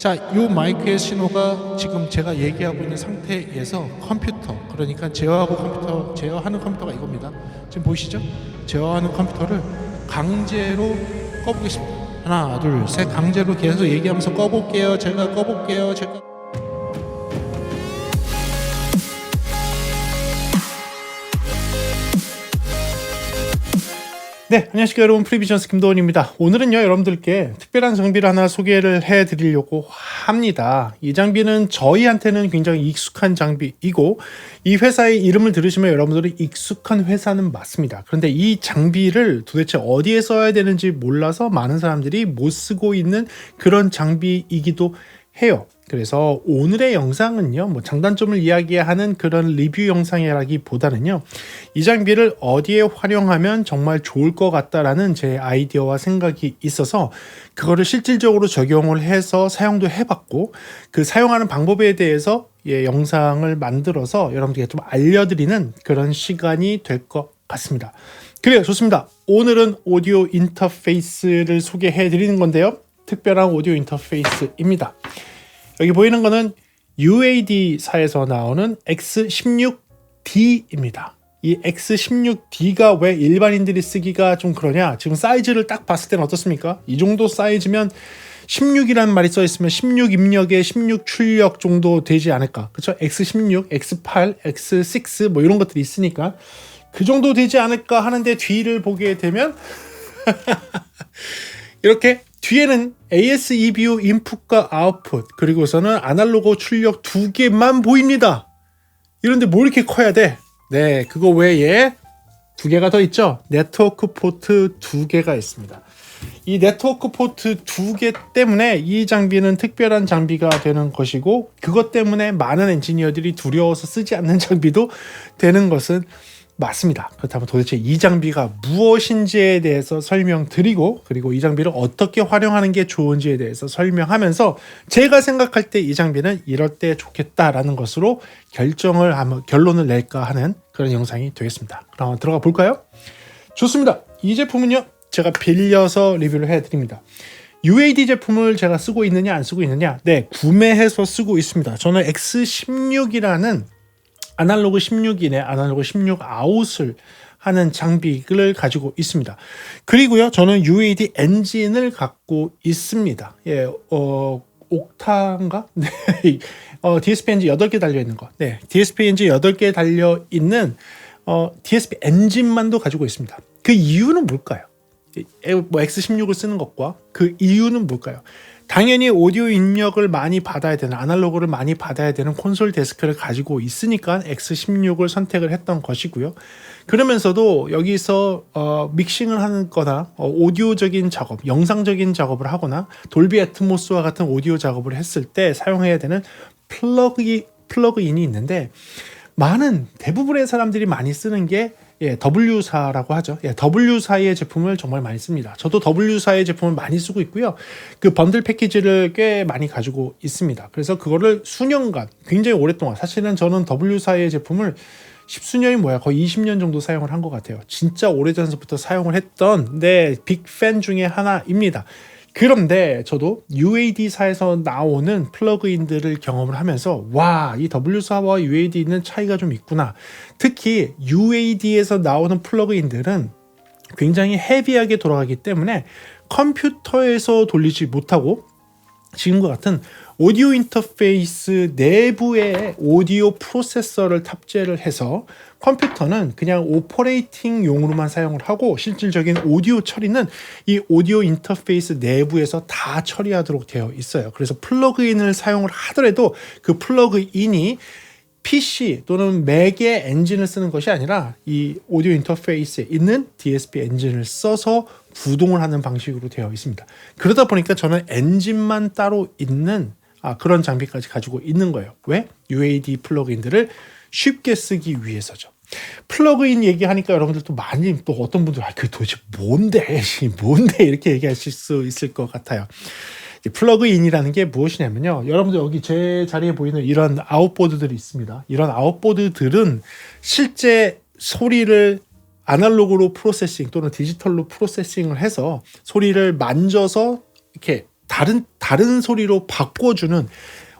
자, 이 마이크의 신호가 지금 제가 얘기하고 있는 상태에서 컴퓨터, 그러니까 제어하는 컴퓨터가 이겁니다. 지금 보이시죠? 제어하는 컴퓨터를 강제로 꺼보겠습니다. 하나, 둘, 셋. 강제로 계속 얘기하면서 꺼볼게요. 제가 꺼볼게요. 네, 안녕하십니까 여러분. 프리비전스 김도원입니다. 오늘은요 여러분들께 특별한 장비를 하나 소개를 해드리려고 합니다. 이 장비는 저희한테는 굉장히 익숙한 장비이고 이 회사의 이름을 들으시면 여러분들이 익숙한 회사는 맞습니다. 그런데 이 장비를 도대체 어디에 써야 되는지 몰라서 많은 사람들이 못 쓰고 있는 그런 장비이기도 해요. 그래서 오늘의 영상은요, 장단점을 이야기하는 그런 리뷰 영상이라기보다는요, 이 장비를 어디에 활용하면 정말 좋을 것 같다라는 제 아이디어와 생각이 있어서 그거를 실질적으로 적용을 해서 사용도 해봤고, 그 사용하는 방법에 대해서 영상을 만들어서 여러분들께 좀 알려드리는 그런 시간이 될 것 같습니다. 그래요, 좋습니다. 오늘은 오디오 인터페이스를 소개해 드리는 건데요, 특별한 오디오 인터페이스입니다. 여기 보이는 거는 UAD사에서 나오는 X16D입니다. 이 X16D가 왜 일반인들이 쓰기가 좀 그러냐? 지금 사이즈를 딱 봤을 때는 어떻습니까? 이 정도 사이즈면 16이라는 말이 써 있으면 16 입력에 16 출력 정도 되지 않을까? 그렇죠? X16, X8, X6 이런 것들이 있으니까 그 정도 되지 않을까 하는데 뒤를 보게 되면 이렇게 뒤에는 AS EBU 인풋과 아웃풋, 그리고서는 아날로그 출력 두 개만 보입니다. 이런데 뭐 이렇게 커야 돼? 네, 그거 외에 두 개가 더 있죠. 네트워크 포트 두 개가 있습니다. 이 네트워크 포트 두 개 때문에 이 장비는 특별한 장비가 되는 것이고, 그것 때문에 많은 엔지니어들이 두려워서 쓰지 않는 장비도 되는 것은 맞습니다. 그렇다면 도대체 이 장비가 무엇인지에 대해서 설명드리고, 그리고 이 장비를 어떻게 활용하는 게 좋은지에 대해서 설명하면서 제가 생각할 때 이 장비는 이럴 때 좋겠다라는 것으로 결론을 낼까 하는 그런 영상이 되겠습니다. 그럼 한번 들어가 볼까요? 좋습니다. 이 제품은요, 제가 빌려서 리뷰를 해드립니다. UAD 제품을 제가 쓰고 있느냐 안 쓰고 있느냐? 네, 구매해서 쓰고 있습니다. 저는 X16이라는 아날로그 16인에 아날로그 16 아웃을 하는 장비를 가지고 있습니다. 그리고요, 저는 UAD 엔진을 갖고 있습니다. 예, 옥타인가? 네, DSP 엔진 8개 달려있는 거. 네, DSP 엔진 8개 달려있는 DSP 엔진만도 가지고 있습니다. 그 이유는 뭘까요? X16을 쓰는 것과 그 이유는 뭘까요? 당연히 오디오 입력을 많이 받아야 되는, 아날로그를 많이 받아야 되는 콘솔 데스크를 가지고 있으니까 X16을 선택을 했던 것이고요. 그러면서도 여기서 믹싱을 하는 거나 오디오적인 작업, 영상적인 작업을 하거나 돌비 애트모스와 같은 오디오 작업을 했을 때 사용해야 되는 플러그인이 있는데, 대부분의 사람들이 많이 쓰는 게 W사라고 하죠. W사의 제품을 정말 많이 씁니다. 저도 W사의 제품을 많이 쓰고 있고요. 그 번들 패키지를 꽤 많이 가지고 있습니다. 그래서 그거를 수년간, 굉장히 오랫동안, 사실은 저는 W사의 제품을 십수년이 거의 20년 정도 사용을 한 것 같아요. 진짜 오래전부터 사용을 했던 빅팬 중에 하나입니다. 그런데 저도 UAD사에서 나오는 플러그인들을 경험을 하면서 이 W사와 UAD는 차이가 좀 있구나. 특히 UAD에서 나오는 플러그인들은 굉장히 헤비하게 돌아가기 때문에 컴퓨터에서 돌리지 못하고 지금과 같은 오디오 인터페이스 내부에 오디오 프로세서를 탑재를 해서 컴퓨터는 그냥 오퍼레이팅용으로만 사용을 하고 실질적인 오디오 처리는 이 오디오 인터페이스 내부에서 다 처리하도록 되어 있어요. 그래서 플러그인을 사용을 하더라도 그 플러그인이 PC 또는 맥의 엔진을 쓰는 것이 아니라 이 오디오 인터페이스에 있는 DSP 엔진을 써서 구동을 하는 방식으로 되어 있습니다. 그러다 보니까 저는 엔진만 따로 있는 그런 장비까지 가지고 있는 거예요. 왜? UAD 플러그인들을 쉽게 쓰기 위해서죠. 플러그인 얘기하니까 여러분들도 또 어떤 분들 그 도대체 뭔데 이렇게 얘기하실 수 있을 것 같아요. 플러그인이라는 게 무엇이냐면요, 여러분들 여기 제 자리에 보이는 이런 아웃보드들이 있습니다. 이런 아웃보드들은 실제 소리를 아날로그로 프로세싱 또는 디지털로 프로세싱을 해서 소리를 만져서 이렇게 다른 소리로 바꿔주는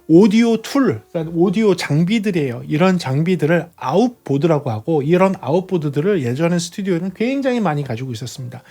오디오 툴, 그러니까 오디오 장비들이에요. 이런 장비들을 아웃보드라고 하고, 이런 아웃보드들을 예전에 스튜디오에는 굉장히 많이 가지고 있었습니다.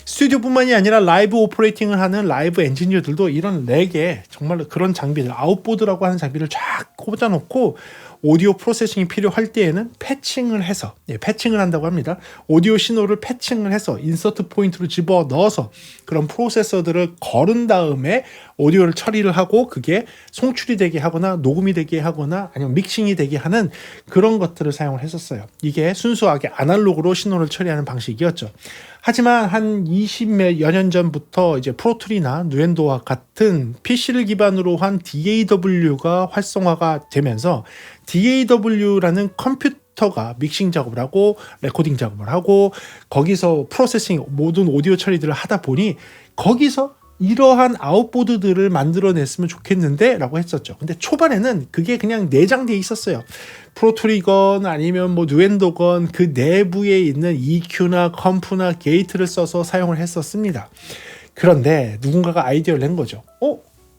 스튜디오뿐만이 아니라 라이브 오퍼레이팅을 하는 라이브 엔지니어들도 이런 렉에 정말 그런 장비들, 아웃보드라고 하는 장비를 쫙 꽂아놓고 오디오 프로세싱이 필요할 때에는 패칭을 해서, 패칭을 한다고 합니다. 오디오 신호를 패칭을 해서 인서트 포인트로 집어 넣어서 그런 프로세서들을 걸은 다음에 오디오를 처리를 하고, 그게 송출이 되게 하거나 녹음이 되게 하거나 아니면 믹싱이 되게 하는 그런 것들을 사용을 했었어요. 이게 순수하게 아날로그로 신호를 처리하는 방식이었죠. 하지만 한 20여 년 전부터 이제 프로툴이나 누엔도와 같은 PC를 기반으로 한 DAW가 활성화가 되면서, DAW라는 컴퓨터가 믹싱 작업을 하고 레코딩 작업을 하고 거기서 프로세싱, 모든 오디오 처리들을 하다 보니 거기서 이러한 아웃보드들을 만들어냈으면 좋겠는데 라고 했었죠. 근데 초반에는 그게 그냥 내장되어 있었어요. 프로툴이건 아니면 뭐 누엔도건 그 내부에 있는 EQ나 컴프나 게이트를 써서 사용을 했었습니다. 그런데 누군가가 아이디어를 낸 거죠.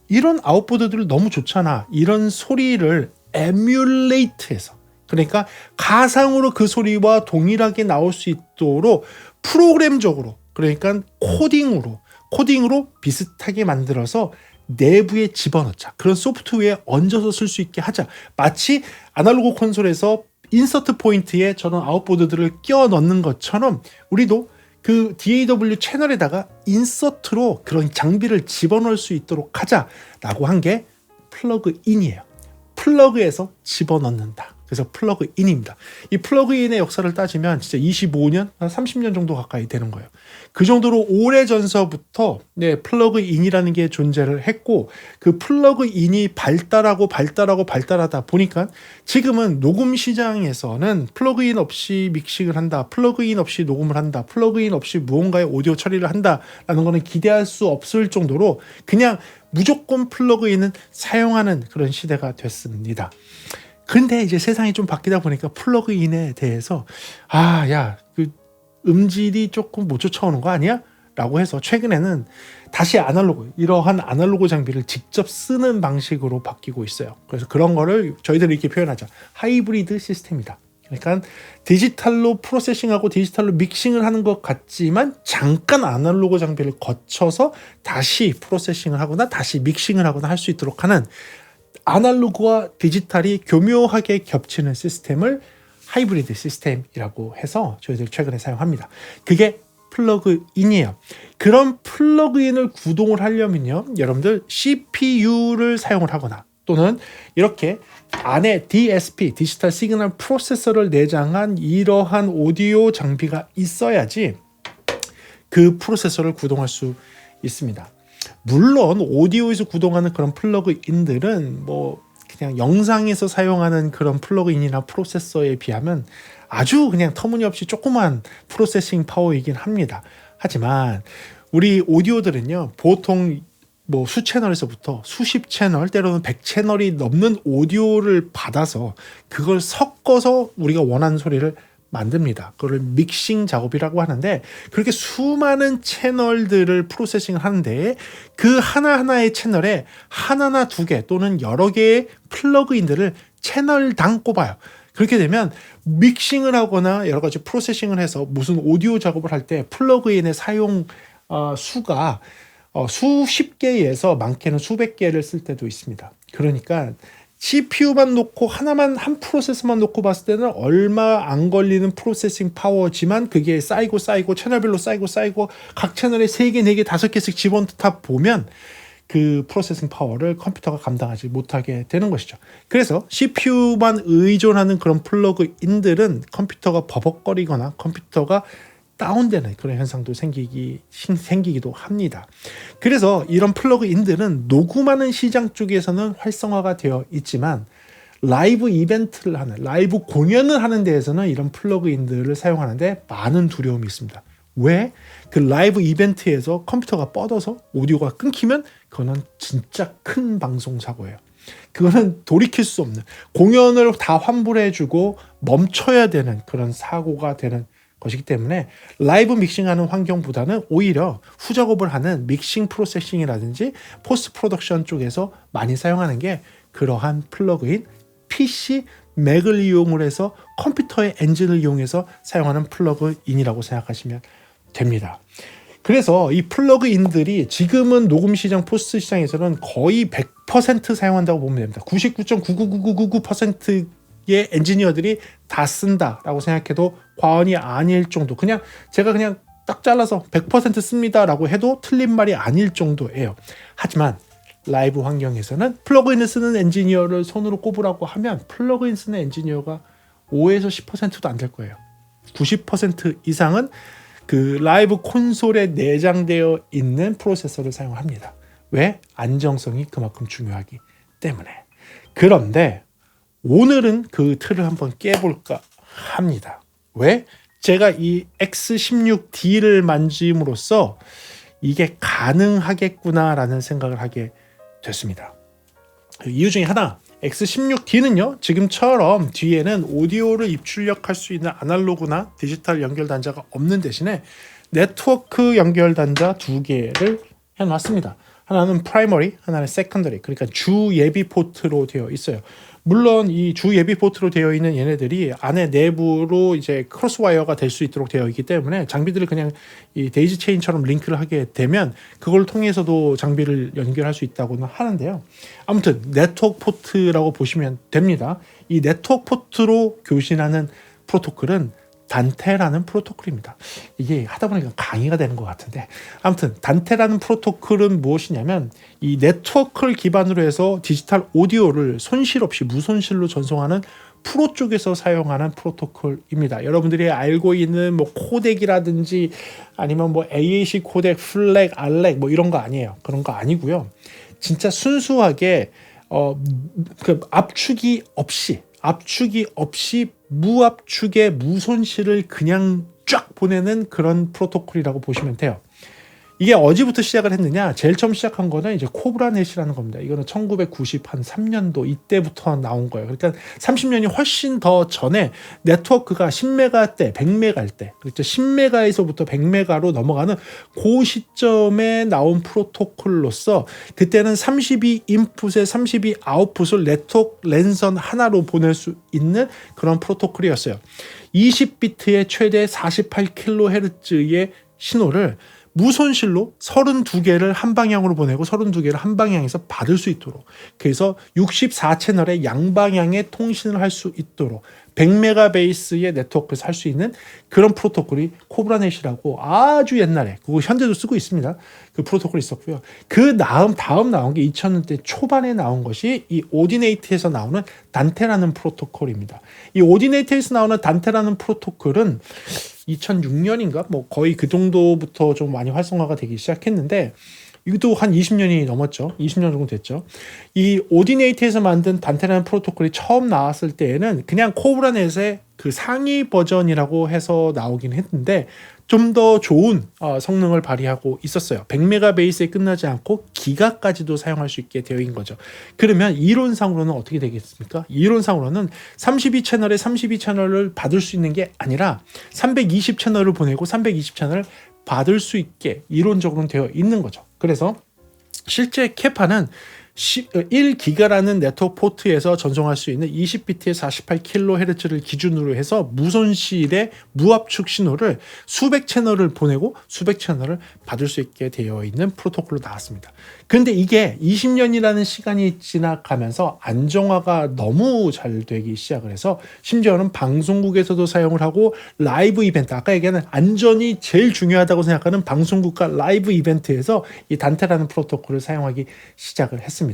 이런 아웃보드들 너무 좋잖아. 이런 소리를 에뮬레이트해서, 그러니까 가상으로 그 소리와 동일하게 나올 수 있도록 프로그램적으로, 그러니까 코딩으로 비슷하게 만들어서 내부에 집어넣자. 그런 소프트웨어에 얹어서 쓸 수 있게 하자. 마치 아날로그 콘솔에서 인서트 포인트에 저런 아웃보드들을 끼워 넣는 것처럼 우리도 그 DAW 채널에다가 인서트로 그런 장비를 집어넣을 수 있도록 하자라고 한 게 플러그인이에요. 플러그에서 집어넣는다. 그래서 플러그인입니다. 이 플러그인의 역사를 따지면 진짜 25년, 30년 정도 가까이 되는 거예요. 그 정도로 오래전서부터 플러그인이라는 게 존재를 했고, 그 플러그인이 발달하다 보니까 지금은 녹음 시장에서는 플러그인 없이 믹싱을 한다, 플러그인 없이 녹음을 한다, 플러그인 없이 무언가의 오디오 처리를 한다라는 거는 기대할 수 없을 정도로 그냥 무조건 플러그인은 사용하는 그런 시대가 됐습니다. 근데 이제 세상이 좀 바뀌다 보니까 플러그인에 대해서 그 음질이 조금 못 쫓아오는 거 아니야? 라고 해서 최근에는 다시 이러한 아날로그 장비를 직접 쓰는 방식으로 바뀌고 있어요. 그래서 그런 거를 저희들이 이렇게 표현하자. 하이브리드 시스템이다. 그러니까 디지털로 프로세싱하고 디지털로 믹싱을 하는 것 같지만 잠깐 아날로그 장비를 거쳐서 다시 프로세싱을 하거나 다시 믹싱을 하거나 할 수 있도록 하는, 아날로그와 디지털이 교묘하게 겹치는 시스템을 하이브리드 시스템이라고 해서 저희들 최근에 사용합니다. 그게 플러그인이에요. 그런 플러그인을 구동을 하려면요, 여러분들 CPU를 사용을 하거나 또는 이렇게 안에 DSP, 디지털 시그널 프로세서를 내장한 이러한 오디오 장비가 있어야지 그 프로세서를 구동할 수 있습니다. 물론 오디오에서 구동하는 그런 플러그인들은 뭐 그냥 영상에서 사용하는 그런 플러그인이나 프로세서에 비하면 아주 그냥 터무니없이 조그만 프로세싱 파워이긴 합니다. 하지만 우리 오디오들은요, 보통 뭐 수채널에서부터 수십 채널, 때로는 100채널이 넘는 오디오를 받아서 그걸 섞어서 우리가 원하는 소리를 만듭니다. 그걸 믹싱 작업이라고 하는데, 그렇게 수많은 채널들을 프로세싱을 하는데 그 하나하나의 채널에 하나나 두 개 또는 여러 개의 플러그인들을 채널당 꼽아요. 그렇게 되면 믹싱을 하거나 여러 가지 프로세싱을 해서 무슨 오디오 작업을 할 때 플러그인의 사용 수가 수십 개에서 많게는 수백 개를 쓸 때도 있습니다. 그러니까 CPU만 놓고 한 프로세서만 놓고 봤을 때는 얼마 안 걸리는 프로세싱 파워지만 그게 쌓이고 채널별로 쌓이고 각 채널에 3개, 4개, 5개씩 집어넣다 보면 그 프로세싱 파워를 컴퓨터가 감당하지 못하게 되는 것이죠. 그래서 CPU만 의존하는 그런 플러그인들은 컴퓨터가 버벅거리거나 컴퓨터가 다운되는 그런 현상도 생기기도 합니다. 그래서 이런 플러그인들은 녹음하는 시장 쪽에서는 활성화가 되어 있지만 라이브 이벤트를 하는, 라이브 공연을 하는 데에서는 이런 플러그인들을 사용하는데 많은 두려움이 있습니다. 왜? 그 라이브 이벤트에서 컴퓨터가 뻗어서 오디오가 끊기면 그거는 진짜 큰 방송사고예요. 그거는 돌이킬 수 없는, 공연을 다 환불해주고 멈춰야 되는 그런 사고가 되는 것이기 때문에 라이브 믹싱하는 환경보다는 오히려 후작업을 하는 믹싱 프로세싱이라든지 포스트 프로덕션 쪽에서 많이 사용하는 게 그러한 플러그인 PC 맥을 이용을 해서 컴퓨터의 엔진을 이용해서 사용하는 플러그인이라고 생각하시면 됩니다. 그래서 이 플러그인들이 지금은 녹음 시장, 포스트 시장에서는 거의 100% 사용한다고 보면 됩니다. 99.99999%의 엔지니어들이 다 쓴다라고 생각해도 과언이 아닐 정도. 그냥 제가 그냥 딱 잘라서 100% 씁니다라고 해도 틀린 말이 아닐 정도예요. 하지만 라이브 환경에서는 플러그인을 쓰는 엔지니어를 손으로 꼽으라고 하면 플러그인 쓰는 엔지니어가 5에서 10%도 안 될 거예요. 90% 이상은 그 라이브 콘솔에 내장되어 있는 프로세서를 사용합니다. 왜? 안정성이 그만큼 중요하기 때문에. 그런데 오늘은 그 틀을 한번 깨볼까 합니다. 왜? 제가 이 X16D를 만짐으로써 이게 가능하겠구나라는 생각을 하게 됐습니다. 그 이유 중에 하나, X16D는요 지금처럼 뒤에는 오디오를 입출력할 수 있는 아날로그나 디지털 연결 단자가 없는 대신에 네트워크 연결 단자 2개를 해놨습니다. 하나는 프라이머리, 하나는 세컨더리, 그러니까 주 예비 포트로 되어 있어요. 물론 이 주 예비 포트로 되어 있는 얘네들이 안에 내부로 이제 크로스와이어가 될 수 있도록 되어 있기 때문에 장비들을 그냥 이 데이지 체인처럼 링크를 하게 되면 그걸 통해서도 장비를 연결할 수 있다고는 하는데요. 아무튼 네트워크 포트라고 보시면 됩니다. 이 네트워크 포트로 교신하는 프로토콜은 단테라는 프로토콜입니다. 이게 하다 보니까 강의가 되는 것 같은데, 아무튼 단테라는 프로토콜은 무엇이냐면 이 네트워크를 기반으로 해서 디지털 오디오를 손실 없이 무손실로 전송하는 프로 쪽에서 사용하는 프로토콜입니다. 여러분들이 알고 있는 뭐 코덱이라든지 아니면 뭐 AAC 코덱, 플렉, 알렉 뭐 이런 거 아니에요. 그런 거 아니고요. 진짜 순수하게 그 압축이 없이 무압축의 무손실을 그냥 쫙 보내는 그런 프로토콜이라고 보시면 돼요. 이게 어디부터 시작을 했느냐? 제일 처음 시작한 거는 이제 코브라넷이라는 겁니다. 이거는 1993년도 이때부터 나온 거예요. 그러니까 30년이 훨씬 더 전에 네트워크가 10메가 때, 100메가일 때, 그렇죠. 10메가에서부터 100메가로 넘어가는 그 시점에 나온 프로토콜로서 그때는 32 인풋에 32 아웃풋을 네트워크 랜선 하나로 보낼 수 있는 그런 프로토콜이었어요. 20비트의 최대 48kHz의 신호를 무손실로 32개를 한 방향으로 보내고 32개를 한 방향에서 받을 수 있도록, 그래서 64채널의 양방향의 통신을 할 수 있도록 100메가 베이스의 네트워크에서 할 수 있는 그런 프로토콜이 코브라넷이라고 아주 옛날에, 그거 현재도 쓰고 있습니다. 그 프로토콜이 있었고요. 그 다음 나온 게 2000년대 초반에 나온 것이 이 오디네이트에서 나오는 단테라는 프로토콜입니다. 이 오디네이트에서 나오는 단테라는 프로토콜은 2006년인가 뭐 거의 그 정도부터 좀 많이 활성화가 되기 시작했는데, 이것도 한 20년이 넘었죠. 20년 정도 됐죠. 이 오디네이트에서 만든 단테라는 프로토콜이 처음 나왔을 때에는 그냥 코브라넷의 그 상위 버전이라고 해서 나오긴 했는데 좀 더 좋은 성능을 발휘하고 있었어요. 100메가 베이스에 끝나지 않고 기가까지도 사용할 수 있게 되어 있는 거죠. 그러면 이론상으로는 어떻게 되겠습니까? 이론상으로는 32채널에 32채널을 받을 수 있는 게 아니라 320채널을 보내고 320채널을 받을 수 있게 이론적으로는 되어 있는 거죠. 그래서 실제 캐파는 1기가라는 네트워크 포트에서 전송할 수 있는 20비트의 48kHz를 기준으로 해서 무손실의 무압축 신호를 수백 채널을 보내고 수백 채널을 받을 수 있게 되어 있는 프로토콜로 나왔습니다. 그런데 이게 20년이라는 시간이 지나가면서 안정화가 너무 잘 되기 시작을 해서 심지어는 방송국에서도 사용을 하고 라이브 이벤트, 아까 얘기하는 안전이 제일 중요하다고 생각하는 방송국과 라이브 이벤트에서 이 단테라는 프로토콜을 사용하기 시작을 했습니다.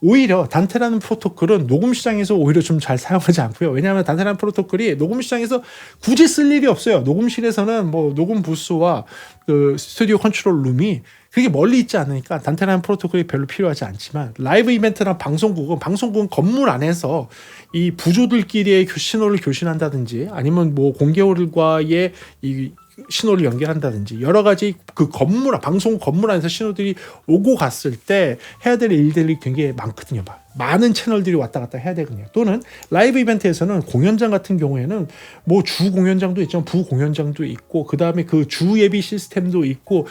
오히려 단테라는 프로토콜은 녹음 시장에서 오히려 좀 잘 사용하지 않고요. 왜냐하면 단테라는 프로토콜이 녹음 시장에서 굳이 쓸 일이 없어요. 녹음실에서는 뭐 녹음 부스와 그 스튜디오 컨트롤 룸이 그게 멀리 있지 않으니까 단테라는 프로토콜이 별로 필요하지 않지만, 라이브 이벤트나 방송국은 건물 안에서 이 부조들끼리의 신호를 교신한다든지 아니면 뭐 공개홀과의 이 신호를 연결한다든지 여러 가지 그 방송 건물 안에서 신호들이 오고 갔을 때 해야 될 일들이 굉장히 많거든요. 많은 채널들이 왔다 갔다 해야 되거든요. 또는 라이브 이벤트에서는 공연장 같은 경우에는 뭐 주 공연장도 있지만 부 공연장도 있고 그 다음에 그 주 예비 시스템도 있고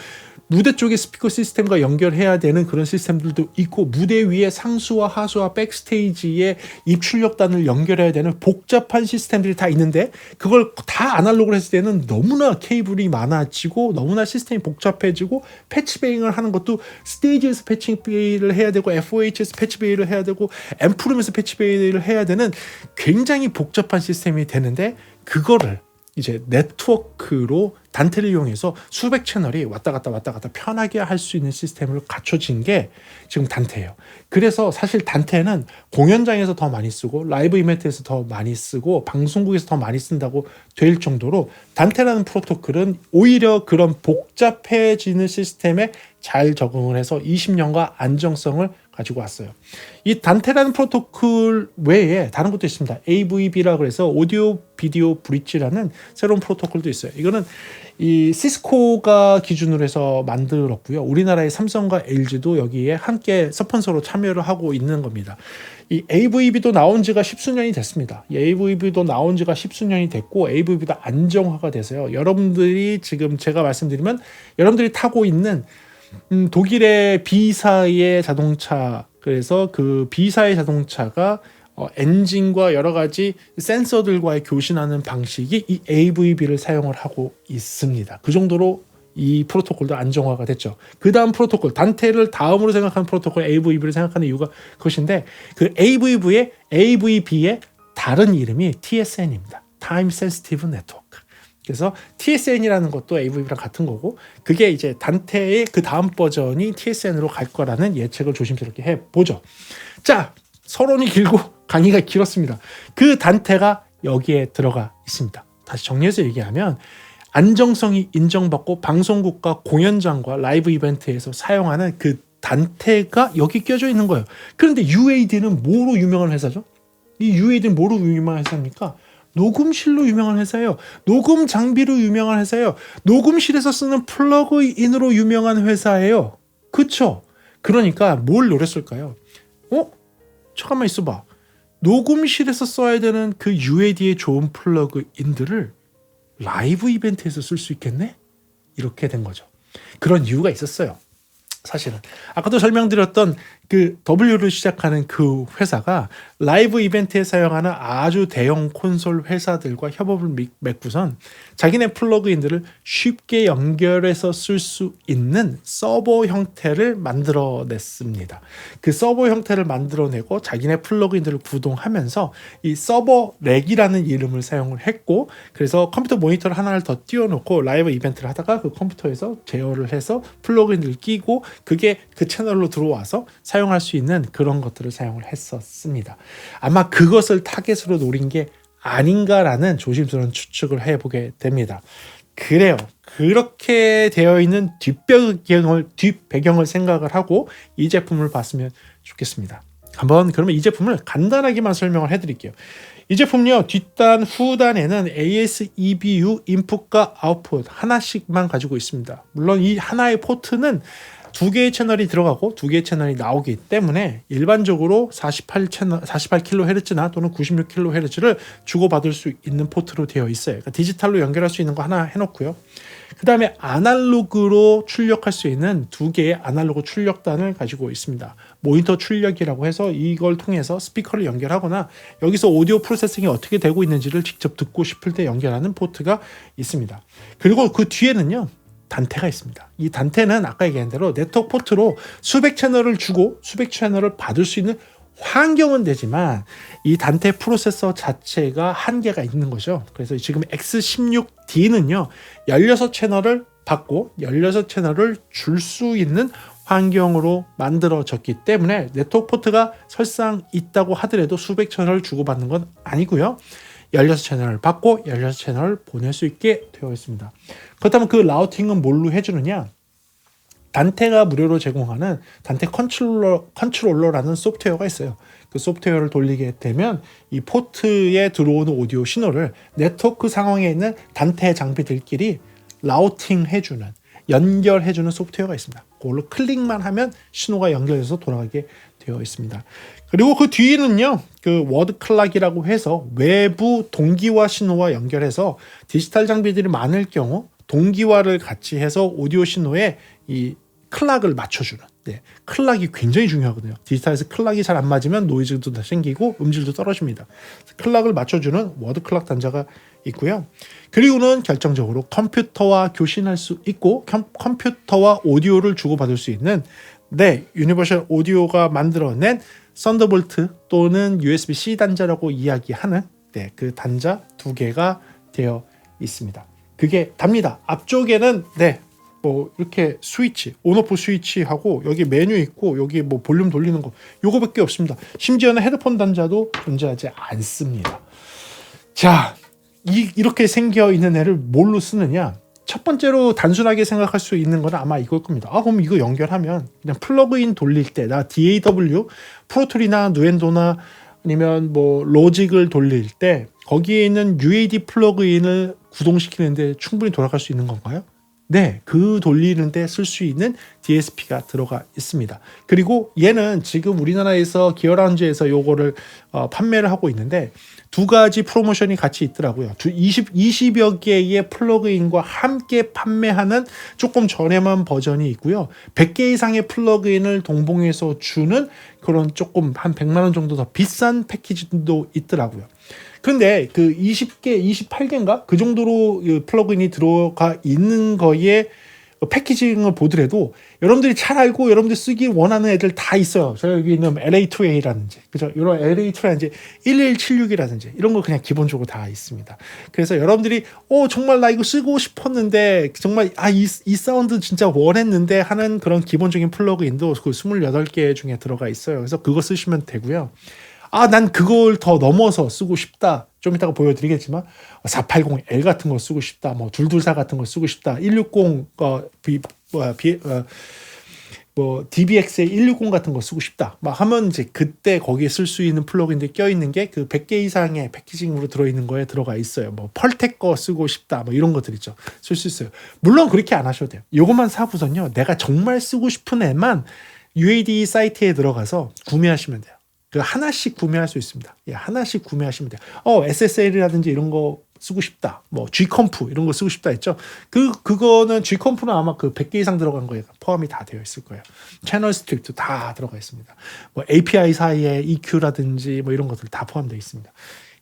무대 쪽에 스피커 시스템과 연결해야 되는 그런 시스템들도 있고 무대 위에 상수와 하수와 백스테이지에 입출력단을 연결해야 되는 복잡한 시스템들이 다 있는데 그걸 다 아날로그로 했을 때는 너무나 케이블이 많아지고 너무나 시스템이 복잡해지고 패치베이를 하는 것도 스테이지에서 패치베이를 해야 되고 FOH에서 패치베이를 해야 되고 앰프룸에서 패치베이를 해야 되는 굉장히 복잡한 시스템이 되는데 그거를 이제 네트워크로 단테를 이용해서 수백 채널이 왔다 갔다 편하게 할 수 있는 시스템으로 갖춰진 게 지금 단테예요. 그래서 사실 단테는 공연장에서 더 많이 쓰고 라이브 이벤트에서 더 많이 쓰고 방송국에서 더 많이 쓴다고 될 정도로 단테라는 프로토콜은 오히려 그런 복잡해지는 시스템에 잘 적응을 해서 20년간 안정성을 가지고 왔어요. 이 단테라는 프로토콜 외에 다른 것도 있습니다. AVB라고 해서 오디오 비디오 브릿지라는 새로운 프로토콜도 있어요. 이거는 이 시스코가 기준으로 해서 만들었고요. 우리나라의 삼성과 LG도 여기에 함께 스폰서로 참여를 하고 있는 겁니다. 이 AVB도 나온 지가 십수년이 됐습니다. 이 AVB도 나온 지가 십수년이 됐고 AVB도 안정화가 돼서요. 여러분들이 지금 제가 말씀드리면 여러분들이 타고 있는 독일의 B사의 자동차, 그래서 그 B사의 자동차가 엔진과 여러 가지 센서들과의 교신하는 방식이 이 AVB를 사용을 하고 있습니다. 그 정도로 이 프로토콜도 안정화가 됐죠. 그 다음 프로토콜, 단테를 다음으로 생각하는 프로토콜 AVB를 생각하는 이유가 그것인데 그 AVB의 다른 이름이 TSN입니다. Time Sensitive Network. 그래서 TSN이라는 것도 AVB랑 같은 거고 그게 이제 단테의 그 다음 버전이 TSN으로 갈 거라는 예측을 조심스럽게 해보죠. 자, 서론이 길고 강의가 길었습니다. 그 단테가 여기에 들어가 있습니다. 다시 정리해서 얘기하면 안정성이 인정받고 방송국과 공연장과 라이브 이벤트에서 사용하는 그 단테가 여기 껴져 있는 거예요. 그런데 UAD는 뭐로 유명한 회사죠? 이 UAD는 뭐로 유명한 회사입니까? 녹음실로 유명한 회사예요. 녹음 장비로 유명한 회사예요. 녹음실에서 쓰는 플러그인으로 유명한 회사예요. 그쵸? 그러니까 뭘 노렸을까요? 잠깐만 있어봐. 녹음실에서 써야 되는 그 UAD의 좋은 플러그인들을 라이브 이벤트에서 쓸 수 있겠네? 이렇게 된 거죠. 그런 이유가 있었어요. 사실은 아까도 설명드렸던 그 W를 시작하는 그 회사가 라이브 이벤트에 사용하는 아주 대형 콘솔 회사들과 협업을 맺고선 자기네 플러그인들을 쉽게 연결해서 쓸 수 있는 서버 형태를 만들어냈습니다. 그 서버 형태를 만들어내고 자기네 플러그인들을 구동하면서 이 서버 렉이라는 이름을 사용을 했고 그래서 컴퓨터 모니터를 하나를 더 띄워놓고 라이브 이벤트를 하다가 그 컴퓨터에서 제어를 해서 플러그인을 끼고 그게 그 채널로 들어와서 사용할 수 있는 그런 것들을 사용을 했었습니다. 아마 그것을 타겟으로 노린 게 아닌가라는 조심스러운 추측을 해보게 됩니다. 그래요. 그렇게 되어 있는 뒷배경을 생각을 하고 이 제품을 봤으면 좋겠습니다. 한번 그러면 이 제품을 간단하게만 설명을 해드릴게요. 이 제품요, 뒷단, 후단에는 AS-EBU 인풋과 아웃풋 하나씩만 가지고 있습니다. 물론 이 하나의 포트는 두 개의 채널이 들어가고 두 개의 채널이 나오기 때문에 일반적으로 48kHz나 또는 96kHz를 주고받을 수 있는 포트로 되어 있어요. 그러니까 디지털로 연결할 수 있는 거 하나 해놓고요. 그 다음에 아날로그로 출력할 수 있는 두 개의 아날로그 출력단을 가지고 있습니다. 모니터 출력이라고 해서 이걸 통해서 스피커를 연결하거나 여기서 오디오 프로세싱이 어떻게 되고 있는지를 직접 듣고 싶을 때 연결하는 포트가 있습니다. 그리고 그 뒤에는요, 단테가 있습니다. 이 단테는 아까 얘기한 대로 네트워크 포트로 수백 채널을 주고 수백 채널을 받을 수 있는 환경은 되지만 이 단테 프로세서 자체가 한계가 있는 거죠. 그래서 지금 X16D는요 16채널을 받고 16채널을 줄 수 있는 환경으로 만들어졌기 때문에 네트워크 포트가 설상 있다고 하더라도 수백 채널을 주고받는 건 아니고요. 16채널을 받고 16채널을 보낼 수 있게 되어 있습니다. 그렇다면 그 라우팅은 뭘로 해주느냐? 단테가 무료로 제공하는 단테 컨트롤러라는 소프트웨어가 있어요. 그 소프트웨어를 돌리게 되면 이 포트에 들어오는 오디오 신호를 네트워크 상황에 있는 단테 장비들끼리 라우팅해주는, 연결해주는 소프트웨어가 있습니다. 그걸로 클릭만 하면 신호가 연결돼서 돌아가게 되어 있습니다. 그리고 그 뒤에는요, 그 워드 클락이라고 해서 외부 동기화 신호와 연결해서 디지털 장비들이 많을 경우 동기화를 같이 해서 오디오 신호에 이 클락을 맞춰주는, 클락이 굉장히 중요하거든요. 디지털에서 클락이 잘 안 맞으면 노이즈도 다 생기고 음질도 떨어집니다. 클락을 맞춰주는 워드 클락 단자가 있고요. 그리고는 결정적으로 컴퓨터와 교신할 수 있고 컴퓨터와 오디오를 주고받을 수 있는 유니버셜 오디오가 만들어낸 썬더볼트 또는 USB-C 단자라고 이야기하는 그 단자 2개가 되어 있습니다. 그게 답니다. 앞쪽에는 뭐 이렇게 스위치, 온오프 스위치하고 여기 메뉴 있고 여기 뭐 볼륨 돌리는 거 요거밖에 없습니다. 심지어는 헤드폰 단자도 존재하지 않습니다. 자, 이렇게 생겨 있는 애를 뭘로 쓰느냐? 첫 번째로 단순하게 생각할 수 있는 건 아마 이걸 겁니다. 그럼 이거 연결하면 그냥 플러그인 돌릴 때 나 DAW, 프로툴이나 누엔도나 아니면 뭐 로직을 돌릴 때 거기에 있는 UAD 플러그인을 구동시키는데 충분히 돌아갈 수 있는 건가요? 그 돌리는데 쓸 수 있는 DSP가 들어가 있습니다. 그리고 얘는 지금 우리나라에서 기어라운지에서 요거를 판매를 하고 있는데 2가지 프로모션이 같이 있더라고요. 20여 개의 플러그인과 함께 판매하는 조금 저렴한 버전이 있고요. 100개 이상의 플러그인을 동봉해서 주는 그런 조금 한 100만 원 정도 더 비싼 패키지도 있더라고요. 근데 그 20개, 28개인가? 그 정도로 플러그인이 들어가 있는 거에 패키징을 보더라도 여러분들이 잘 알고 여러분들이 쓰기 원하는 애들 다 있어요. 제가 여기 있는 LA2A라든지, 그죠? 이런 LA2라든지 1176이라든지 이런 거 그냥 기본적으로 다 있습니다. 그래서 여러분들이 정말 나 이거 쓰고 싶었는데 정말 이 사운드 진짜 원했는데 하는 그런 기본적인 플러그인도 그 28개 중에 들어가 있어요. 그래서 그거 쓰시면 되고요. 난 그걸 더 넘어서 쓰고 싶다. 좀 이따가 보여드리겠지만 480L 같은 거 쓰고 싶다. 뭐 224 같은 거 쓰고 싶다. 160 DBX의 160 같은 거 쓰고 싶다. 막 하면 이제 그때 거기에 쓸 수 있는 플러그인들이 껴있는 게 그 100개 이상의 패키징으로 들어있는 거에 들어가 있어요. 뭐 펄텍 거 쓰고 싶다. 뭐 이런 것들 있죠. 쓸 수 있어요. 물론 그렇게 안 하셔도 돼요. 이것만 사고선요. 내가 정말 쓰고 싶은 애만 UAD 사이트에 들어가서 구매하시면 돼요. 그 하나씩 구매할 수 있습니다. 하나씩 구매하시면 돼요. SSL이라든지 이런 거 쓰고 싶다. 뭐 G컴프 이런 거 쓰고 싶다 했죠. 그거는 G컴프는 아마 그 100개 이상 들어간 거에 포함이 다 되어 있을 거예요. 채널 스트립도 다 들어가 있습니다. 뭐 API 사이에 EQ라든지 뭐 이런 것들 다 포함되어 있습니다.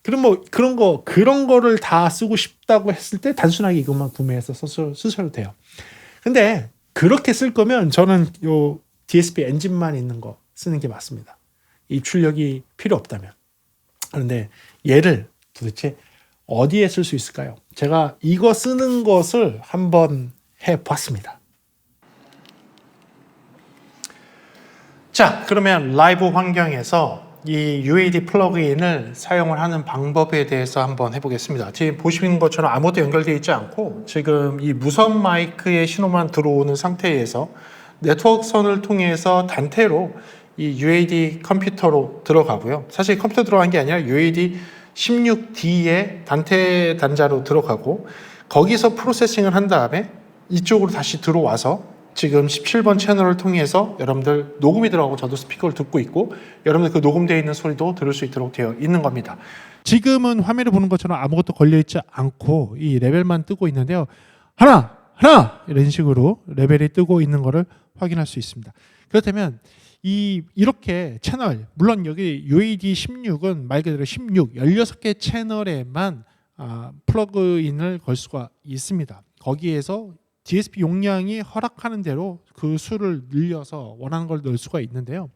그럼 뭐 그런 거를 다 쓰고 싶다고 했을 때 단순하게 이것만 구매해서 쓰셔도 돼요. 근데 그렇게 쓸 거면 저는 요 DSP 엔진만 있는 거 쓰는 게 맞습니다. 입출력이 필요 없다면. 그런데 얘를 도대체 어디에 쓸 수 있을까요? 제가 이거 쓰는 것을 한번 해봤습니다. 자, 그러면 라이브 환경에서 이 UAD 플러그인을 사용을 하는 방법에 대해서 한번 해보겠습니다. 지금 보시는 것처럼 아무것도 연결되어 있지 않고 지금 이 무선 마이크의 신호만 들어오는 상태에서 네트워크선을 통해서 단테로 이 UAD 컴퓨터로 들어가고요. 사실 컴퓨터 들어간 게 아니라 UAD 16D의 단테 단자로 들어가고 거기서 프로세싱을 한 다음에 이쪽으로 다시 들어와서 지금 17번 채널을 통해서 여러분들 녹음이 들어가고 저도 스피커를 듣고 있고 여러분들 그 녹음되어 있는 소리도 들을 수 있도록 되어 있는 겁니다. 지금은 화면을 보는 것처럼 아무것도 걸려있지 않고 이 레벨만 뜨고 있는데요. 하나 이런 식으로 레벨이 뜨고 있는 것을 확인할 수 있습니다. 그렇다면 이렇게 채널, 물론 여기 UAD 16은 말 그대로 16개 채널에만 플러그인을 걸 수가 있습니다. 거기에서 DSP 용량이 허락하는 대로 그 수를 늘려서 원하는 걸 넣을 수가 있는데요.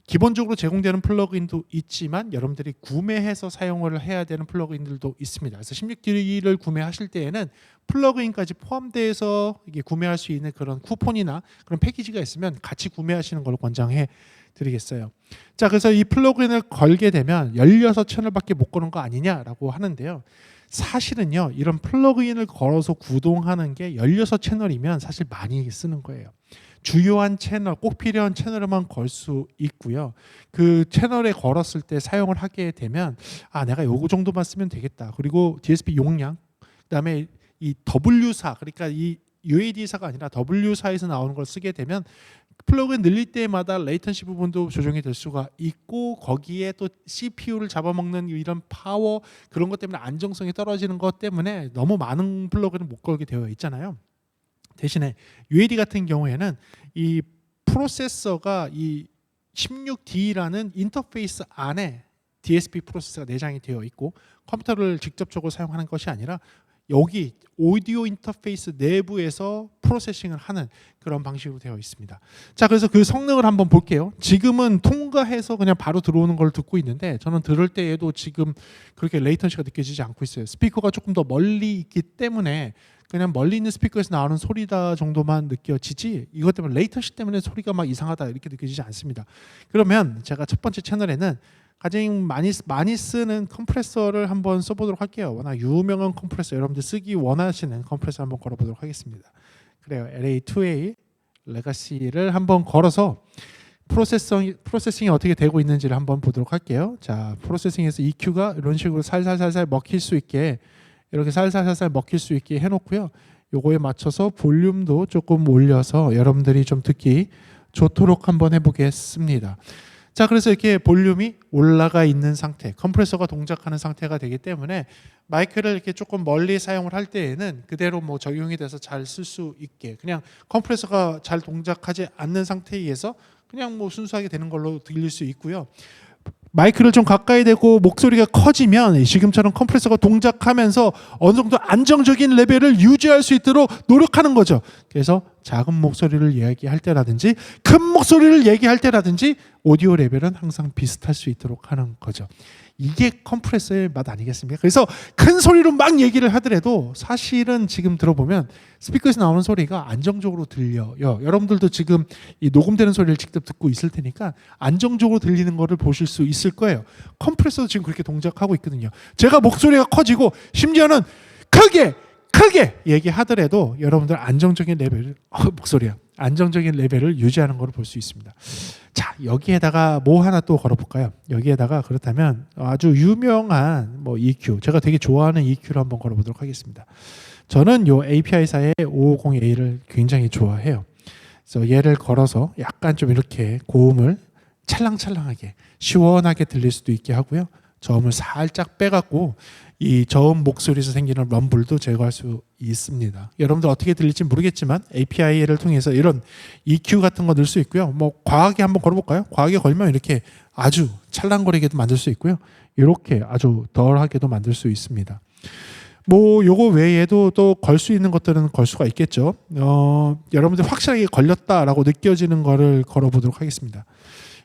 기본적으로 제공되는 플러그인도 있지만 여러분들이 구매해서 사용을 해야 되는 플러그인들도 있습니다. 그래서 16D를 구매하실 때에는 플러그인까지 포함돼서 이게 구매할 수 있는 그런 쿠폰이나 그런 패키지가 있으면 같이 구매하시는 걸 권장해 드리겠어요. 자, 그래서 이 플러그인을 걸게 되면 16채널밖에 못 거는 거 아니냐라고 하는데요. 사실은요, 이런 플러그인을 걸어서 구동하는 게 16채널이면 사실 많이 쓰는 거예요. 주요한 채널, 꼭 필요한 채널에만 걸 수 있고요. 그 채널에 걸었을 때 사용을 하게 되면 내가 요거 정도만 쓰면 되겠다. 그리고 DSP 용량, 그다음에 이 W사, 그러니까 이 UAD사가 아니라 W사에서 나오는 걸 쓰게 되면 플러그인 늘릴 때마다 레이턴시 부분도 조정이 될 수가 있고 거기에 또 CPU를 잡아먹는 이런 파워 그런 것 때문에 안정성이 떨어지는 것 때문에 너무 많은 플러그인을 못 걸게 되어 있잖아요. 대신에 UAD 같은 경우에는 이 프로세서가 이 16D라는 인터페이스 안에 DSP 프로세서가 내장이 되어 있고 컴퓨터를 직접적으로 사용하는 것이 아니라 여기 오디오 인터페이스 내부에서 프로세싱을 하는 그런 방식으로 되어 있습니다. 자, 그래서 그 성능을 한번 볼게요. 지금은 통과해서 그냥 바로 들어오는 걸 듣고 있는데 저는 들을 때에도 지금 그렇게 레이턴시가 느껴지지 않고 있어요. 스피커가 조금 더 멀리 있기 때문에 그냥 멀리 있는 스피커에서 나오는 소리다 정도만 느껴지지 이것 때문에 레이턴시 때문에 소리가 막 이상하다 이렇게 느껴지지 않습니다. 그러면 제가 첫 번째 채널에는 가장 많이 쓰는 컴프레서를 한번 써보도록 할게요. 워낙 유명한 컴프레서 여러분들 쓰기 원하시는 컴프레서 한번 걸어보도록 하겠습니다. 그래요. LA2A 레가시를 한번 걸어서 프로세싱이 어떻게 되고 있는지를 한번 보도록 할게요. 자, 프로세싱에서 EQ가 이런 식으로 살살살살 먹힐 수 있게 이렇게 살살살살 먹힐 수 있게 해놓고요. 요거에 맞춰서 볼륨도 조금 올려서 여러분들이 좀 듣기 좋도록 한번 해보겠습니다. 자, 그래서 이렇게 볼륨이 올라가 있는 상태, 컴프레서가 동작하는 상태가 되기 때문에 마이크를 이렇게 조금 멀리 사용을 할 때에는 그대로 뭐 적용이 돼서 잘 쓸 수 있게 그냥 컴프레서가 잘 동작하지 않는 상태에 의해서 그냥 뭐 순수하게 되는 걸로 들릴 수 있고요. 마이크를 좀 가까이 대고 목소리가 커지면 지금처럼 컴프레서가 동작하면서 어느 정도 안정적인 레벨을 유지할 수 있도록 노력하는 거죠. 그래서 작은 목소리를 얘기할 때라든지 큰 목소리를 얘기할 때라든지 오디오 레벨은 항상 비슷할 수 있도록 하는 거죠. 이게 컴프레서의 맛 아니겠습니까? 그래서 큰 소리로 막 얘기를 하더라도 사실은 지금 들어보면 스피커에서 나오는 소리가 안정적으로 들려요. 여러분들도 지금 이 녹음되는 소리를 직접 듣고 있을 테니까 안정적으로 들리는 거를 보실 수 있을 거예요. 컴프레서도 지금 그렇게 동작하고 있거든요. 제가 목소리가 커지고 심지어는 크게 얘기하더라도 여러분들 안정적인 레벨을 안정적인 레벨을 유지하는 것을 볼 수 있습니다. 자, 여기에다가 뭐 하나 또 걸어볼까요? 여기에다가 그렇다면 아주 유명한 뭐 EQ, 제가 되게 좋아하는 EQ를 한번 걸어보도록 하겠습니다. 저는 요 API사의 550A를 굉장히 좋아해요. 그래서 얘를 걸어서 약간 좀 이렇게 고음을 찰랑찰랑하게 시원하게 들릴 수도 있게 하고요. 저음을 살짝 빼갖고 이 저음 목소리에서 생기는 럼블도 제거할 수 있습니다. 여러분들 어떻게 들릴지 모르겠지만 API를 통해서 이런 EQ 같은 거 넣을 수 있고요. 뭐 과하게 한번 걸어볼까요? 과하게 걸면 이렇게 아주 찰랑거리게도 만들 수 있고요. 이렇게 아주 덜하게도 만들 수 있습니다. 뭐 요거 외에도 또 걸 수 있는 것들은 걸 수가 있겠죠. 여러분들 확실하게 걸렸다라고 느껴지는 거를 걸어보도록 하겠습니다.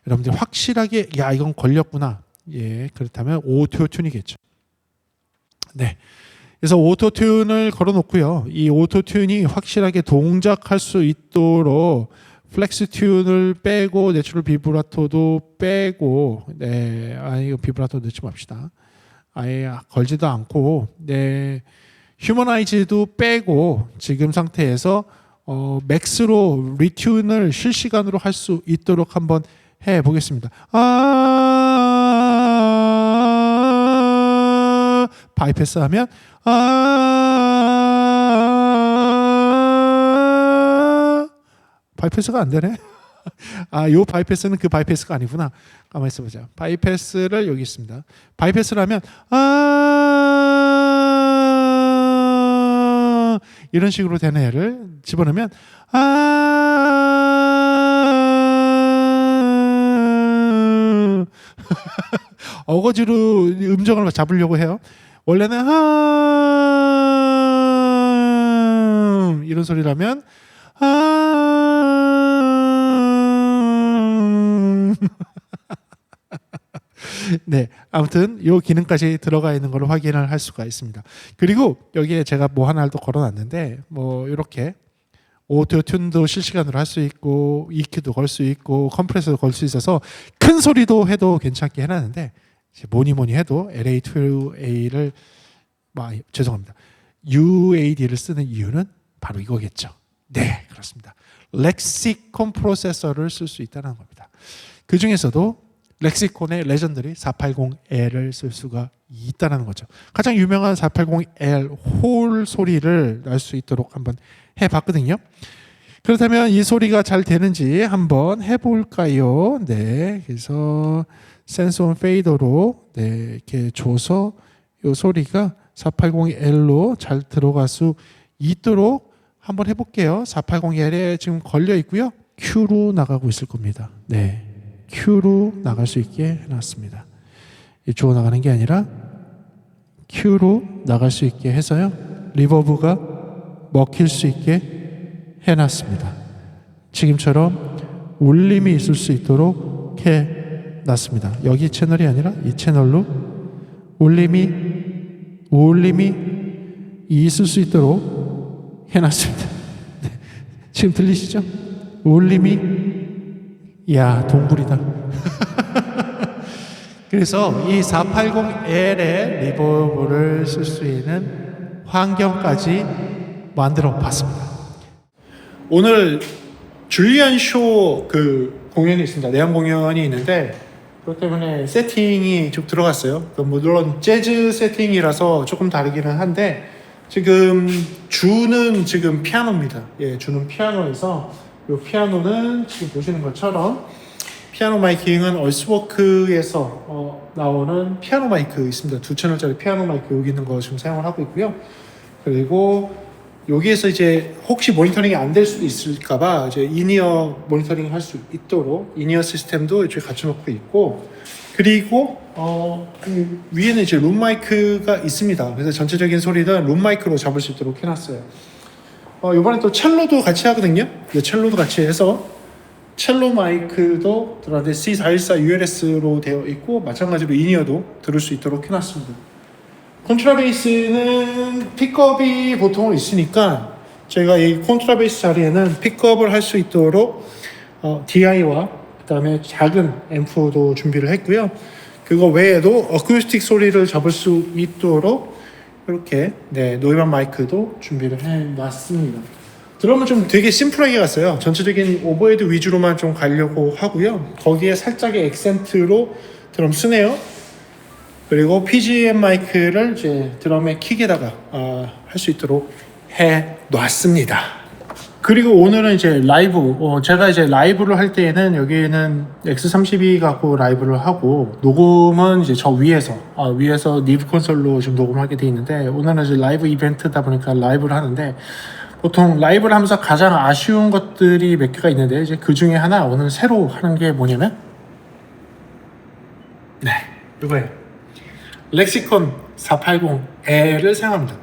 여러분들 확실하게 야 이건 걸렸구나. 예, 그렇다면 오토 튠이겠죠. 네. 그래서 오토 튠을 걸어 놓고요. 이 오토 튠이 확실하게 동작할 수 있도록 플렉스 튠을 빼고 내추럴 비브라토도 빼고 네. 이거 비브라토 넣지 맙시다. 아예 걸지도 않고 네. 휴머나이즈도 빼고 지금 상태에서 맥스로 리튠을 실시간으로 할 수 있도록 한번 해 보겠습니다. 바이패스 하면 바이패스가 안 되네. 요 바이패스는 그 바이패스가 아니구나. 가만히 있어보자. 바이패스를 여기 있습니다. 바이패스를 하면 이런 식으로 되는 애를 집어넣으면 어거지로 음정을 잡으려고 해요. 원래는 이런 소리라면 네, 아무튼 이 기능까지 들어가 있는 걸 확인을 할 수가 있습니다. 그리고 여기에 제가 뭐 하나를 또 걸어놨는데 뭐 이렇게 오디오 튠도 실시간으로 할 수 있고 EQ도 걸 수 있고 컴프레서도 걸 수 있어서 큰 소리도 해도 괜찮게 해놨는데 뭐니 해도 LA2A를 죄송합니다. UAD를 쓰는 이유는 바로 이거겠죠. 네, 그렇습니다. 렉시콘 프로세서를 쓸 수 있다는 겁니다. 그 중에서도 렉시콘의 레전더리 480L을 쓸 수가 있다는 거죠. 가장 유명한 480L 홀 소리를 낼 수 있도록 한번 해봤거든요. 그렇다면 이 소리가 잘 되는지 한번 해볼까요? 네, 그래서 센스 온 페이더로 이렇게 줘서 이 소리가 480L로 잘 들어갈 수 있도록 한번 해볼게요. 480L에 지금 걸려 있고요. Q로 나가고 있을 겁니다. 네, Q로 나갈 수 있게 해놨습니다. 주어 나가는 게 아니라 Q로 나갈 수 있게 해서요. 리버브가 먹힐 수 있게 해놨습니다. 지금처럼 울림이 있을 수 있도록 해놨습니다. 여기 채널이 아니라 이 채널로 울림이 있을 수 있도록 해놨습니다. 네. 지금 들리시죠? 울림이 야 동굴이다. 그래서 이 480L의 리버브를 쓸 수 있는 환경까지 만들어 봤습니다. 오늘 줄리안 쇼 그 공연이 있습니다. 내한 공연이 있는데 그렇기 때문에 세팅이 좀 들어갔어요. 물론 재즈 세팅이라서 조금 다르기는 한데 지금 주는 지금 피아노입니다. 예, 주는 피아노에서 이 피아노는 지금 보시는 것처럼 피아노 마이킹은 얼스워크에서 나오는 피아노 마이크 있습니다. 2채널짜리 피아노 마이크 여기 있는 거 지금 사용을 하고 있고요. 그리고 여기에서 이제 혹시 모니터링이 안 될 수도 있을까봐 이제 인이어 모니터링 할 수 있도록 인이어 시스템도 이쪽에 갖춰놓고 있고, 그리고 그 위에는 이제 룸 마이크가 있습니다. 그래서 전체적인 소리는 룸 마이크로 잡을 수 있도록 해놨어요. 이번에 또 첼로도 같이 하거든요. 첼로도 같이 해서 첼로 마이크도 들어가는데 C414 ULS로 되어 있고 마찬가지로 인이어도 들을 수 있도록 해놨습니다. 콘트라베이스는 픽업이 보통 있으니까 저희가 이 콘트라베이스 자리에는 픽업을 할 수 있도록 DI와 그 다음에 작은 앰프도 준비를 했고요. 그거 외에도 어쿠스틱 소리를 잡을 수 있도록 이렇게 노이만 마이크도 준비를 해놨습니다. 드럼은 좀 되게 심플하게 갔어요. 전체적인 오버헤드 위주로만 좀 가려고 하고요. 거기에 살짝의 액센트로 드럼 스네어 그리고 PGM 마이크를 이제 드럼의 킥에다가 할 수 있도록 해 놨습니다. 그리고 오늘은 이제 라이브, 제가 이제 라이브를 할 때에는 여기에는 X32 갖고 라이브를 하고 녹음은 이제 저 위에서 니브 콘솔로 지금 녹음하게 돼 있는데 오늘은 이제 라이브 이벤트다 보니까 라이브를 하는데 보통 라이브를 하면서 가장 아쉬운 것들이 몇 개가 있는데 이제 그 중에 하나 오늘 새로 하는 게 뭐냐면 이거예요. 렉시콘 480L을 사용합니다.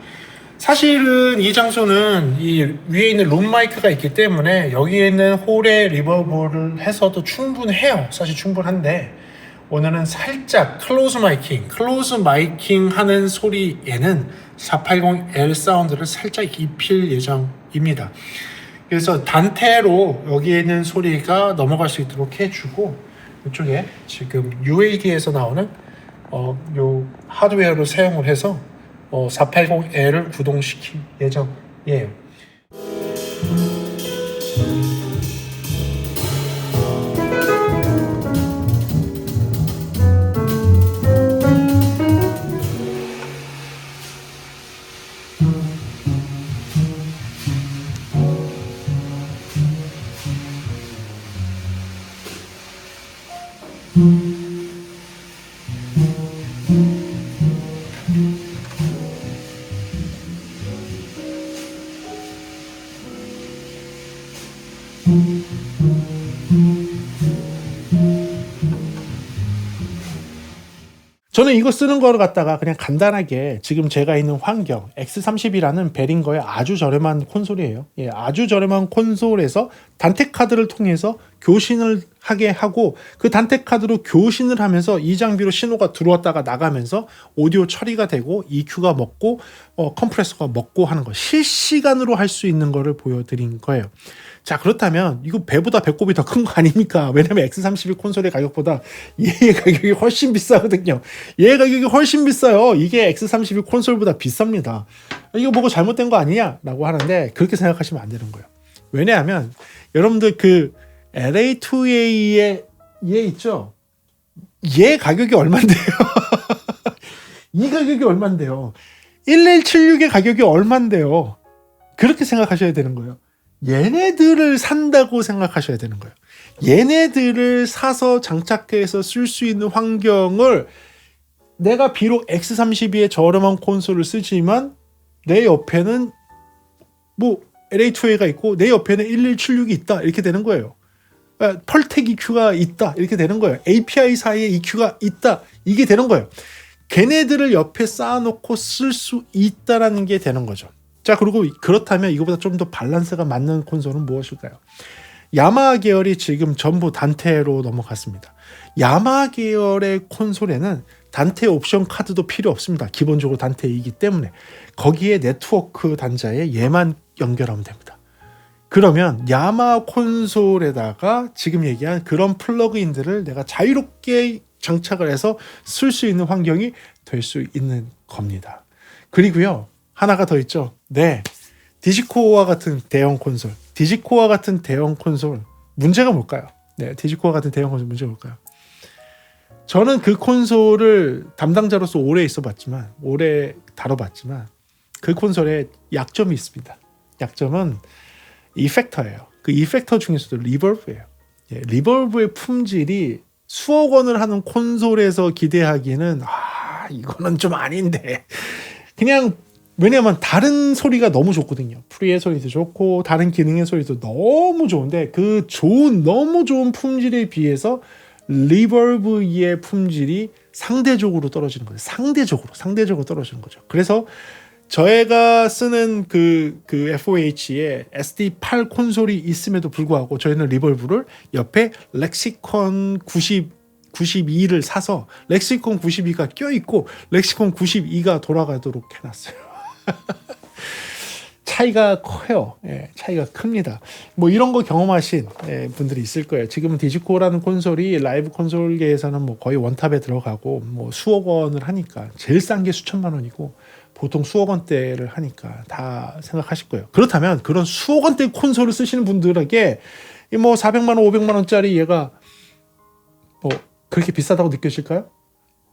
사실은 이 장소는 이 위에 있는 룸 마이크가 있기 때문에 여기에 있는 홀에 리버브를 해서도 충분해요. 사실 충분한데 오늘은 살짝 클로즈 마이킹 하는 소리에는 480L 사운드를 살짝 입힐 예정입니다. 그래서 단테로 여기에 있는 소리가 넘어갈 수 있도록 해주고 이쪽에 지금 UAD에서 나오는 요 하드웨어를 사용을 해서 480L을 구동시킬 예정이에요. 저는 이거 쓰는 거를 갖다가 그냥 간단하게 지금 제가 있는 환경 X30이라는 베링거의 아주 저렴한 콘솔이에요. 예, 아주 저렴한 콘솔에서 단테 카드를 통해서 교신을 하게 하고 그 단테 카드로 교신을 하면서 이 장비로 신호가 들어왔다가 나가면서 오디오 처리가 되고 EQ가 먹고 컴프레서가 먹고 하는 거 실시간으로 할 수 있는 거를 보여드린 거예요. 자, 그렇다면 이거 배보다 배꼽이 더 큰 거 아닙니까? 왜냐면 X32 콘솔의 가격보다 얘 가격이 훨씬 비싸거든요. 얘 가격이 훨씬 비싸요. 이게 X32 콘솔보다 비쌉니다. 이거 보고 잘못된 거 아니냐? 라고 하는데 그렇게 생각하시면 안 되는 거예요. 왜냐하면 여러분들 그 LA2A의 얘 있죠? 얘 가격이 얼만데요? 이 가격이 얼만데요? 1176의 가격이 얼만데요? 그렇게 생각하셔야 되는 거예요. 얘네들을 산다고 생각하셔야 되는 거예요. 얘네들을 사서 장착해서 쓸 수 있는 환경을 내가 비록 X32의 저렴한 콘솔을 쓰지만 내 옆에는 뭐 LA2A가 있고 내 옆에는 1176이 있다 이렇게 되는 거예요. 펄텍 EQ가 있다 이렇게 되는 거예요. API 사이에 EQ가 있다 이게 되는 거예요. 걔네들을 옆에 쌓아놓고 쓸 수 있다라는 게 되는 거죠. 자, 그리고 그렇다면 이거보다 좀 더 밸런스가 맞는 콘솔은 무엇일까요? 야마하 계열이 지금 전부 단테로 넘어갔습니다. 야마하 계열의 콘솔에는 단테 옵션 카드도 필요 없습니다. 기본적으로 단테이기 때문에 거기에 네트워크 단자에 얘만 연결하면 됩니다. 그러면 야마하 콘솔에다가 지금 얘기한 그런 플러그인들을 내가 자유롭게 장착을 해서 쓸 수 있는 환경이 될 수 있는 겁니다. 그리고요, 하나가 더 있죠. 네, 디지코어와 같은 대형 콘솔. 디지코어와 같은 대형 콘솔 문제가 뭘까요? 네, 디지코어와 같은 대형 콘솔 문제가 뭘까요? 저는 그 콘솔을 담당자로서 오래 다뤄봤지만 그 콘솔에 약점이 있습니다. 약점은 이펙터예요. 그 이펙터 중에서도 리버브예요. 예, 리버브의 품질이 수억 원을 하는 콘솔에서 기대하기는 이거는 좀 아닌데 그냥 왜냐면 다른 소리가 너무 좋거든요. 프리의 소리도 좋고 다른 기능의 소리도 너무 좋은데 그 너무 좋은 품질에 비해서 리버브의 품질이 상대적으로 떨어지는 거죠. 상대적으로 떨어지는 거죠. 그래서 저희가 쓰는 그 FOH에 SD8 콘솔이 있음에도 불구하고 저희는 리버브를 옆에 렉시콘 92를 사서 렉시콘 92가 껴있고 렉시콘 92가 돌아가도록 해놨어요. 차이가 커요. 예, 차이가 큽니다. 뭐 이런 거 경험하신 분들이 있을 거예요. 지금 디지코라는 콘솔이 라이브 콘솔계에서는 뭐 거의 원탑에 들어가고 뭐 수억 원을 하니까 제일 싼 게 수천만 원이고 보통 수억 원대를 하니까 다 생각하실 거예요. 그렇다면 그런 수억 원대 콘솔을 쓰시는 분들에게 뭐 400만 원, 500만 원짜리 얘가 뭐 그렇게 비싸다고 느껴질까요?